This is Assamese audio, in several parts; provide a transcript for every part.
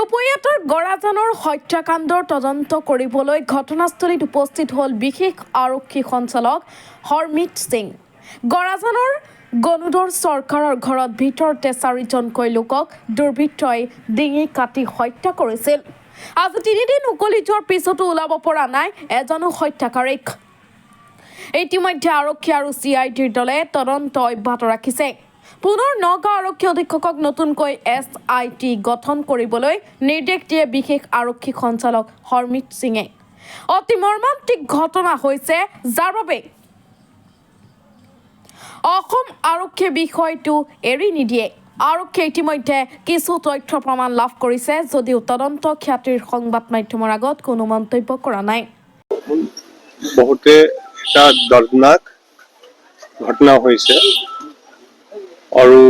দুপৰীয়াটোৰ গৰাজানৰ হত্যাকাণ্ডৰ তদন্ত কৰিবলৈ ঘটনাস্থলীত উপস্থিত হ'ল বিশেষ আৰক্ষী সঞ্চালক হৰমিত সিং। গৰাজানৰ গণুদৰ চৰকাৰৰ ঘৰত ভিতৰতে 4জনকৈ লোকক দুৰ্বৃত্তই ডিঙি কাটি হত্যা কৰিছিল। আজি 3 দিন উকলি যোৱাৰ পিছতো ওলাব পৰা নাই এজনো হত্যাকাৰীক। ইতিমধ্যে আৰক্ষী আৰু CIDৰ দলে তদন্ত অব্যাহত ৰাখিছে। পুনৰ নগাঁও আৰক্ষী অধীক্ষকক নতুনকৈ SIT গঠন কৰিবলৈ নিৰ্দেশ দিয়ে বিশেষ আৰক্ষী সঞ্চালক হৰমিত সিঙে। অতি মৰ্মান্তিক ঘটনা হৈছে, যাৰ বাবে অসম আৰক্ষীয়ে বিষয়টো এৰি নিদিয়ে। আৰক্ষীয়ে ইতিমধ্যে কিছু তথ্য প্ৰমাণ লাভ কৰিছে যদিও তদন্ত খ্যাতিৰ সংবাদ মাধ্যমৰ আগত কোনো মন্তব্য কৰা নাই। বহুতে এটা দৰ্দনাক ঘটনা হৈছে আৰু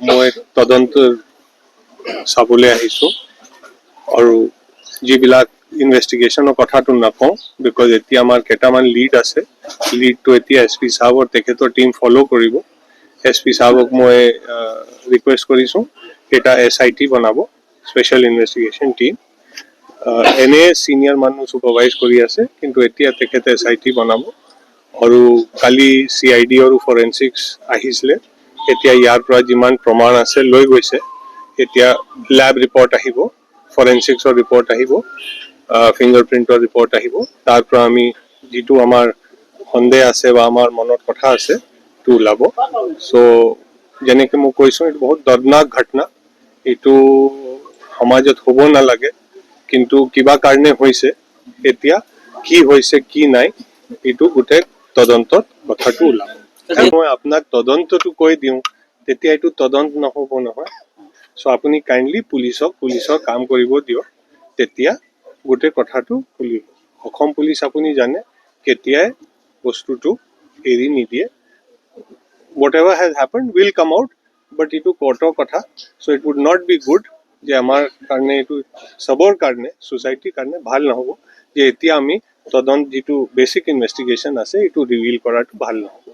মই তদন্ত চাবলৈ আহিছোঁ আৰু যিবিলাক ইনভেষ্টিগেশ্যনৰ কথাটো নকওঁ, বিকজ এতিয়া আমাৰ কেইটামান লিড আছে। লিডটো এতিয়া SP সাহেবৰ তেখেতৰ টিম ফ'ল' কৰিব। SP সাহেবক মই ৰিকুৱেষ্ট কৰিছোঁ এটা SIT বনাব, স্পেচিয়েল ইনভেষ্টিগেশ্যন টিম। এনে চিনিয়ৰ মানুহ চুপাৰভাইজ কৰি আছে, কিন্তু এতিয়া তেখেতে SIT বনাব। আৰু কালি CID আৰু ফৰেনচিক্স আহিছিলে। এতিয়া ইয়াৰ পৰা যিমান প্ৰমাণ আছে লৈ গৈছে। এতিয়া ল্যাব ৰিপৰ্ট আহিব, ফৰেনচিক্সৰ ৰিপৰ্ট আহিব, ফিংগাৰপ্ৰিণ্টৰ ৰিপৰ্ট আহিব। তাৰ পৰা আমি যিটো আমাৰ সন্দেহ আছে বা আমাৰ মনত কথা আছে সেইটো ওলাব। চ' যেনেকৈ মই কৈছোঁ, এইটো বহুত দৰ্দনাক ঘটনা। এইটো সমাজত হ'ব নালাগে, কিন্তু কিবা কাৰণে হৈছে। এতিয়া কি হৈছে কি নাই এইটো গোটেই তদন্তত কথাটো ওলাব। মই আপোনাক তদন্তটো কৈ দিওঁ, তেতিয়া এইটো তদন্ত নহ'ব নহয়। চ' আপুনি কাইণ্ডলি পুলিচৰ কাম কৰিব দিয়ক, তেতিয়া গোটেই কথাটো খুলিব। অসম পুলিচ আপুনি জানে কেতিয়াই বস্তুটো এৰি নিদিয়ে। whatever has happened will come out, but এইটো কোৰ্টৰ কথা। চ' it would not be good যে আমাৰ কাৰণে এইটো চবৰ কাৰণে, ছ'চাইটিৰ কাৰণে ভাল নহ'ব যে এতিয়া আমি তদন্ত যিটো বেচিক ইনভেষ্টিগেশ্যন আছে এইটো ৰিভিল কৰাটো ভাল নহ'ব।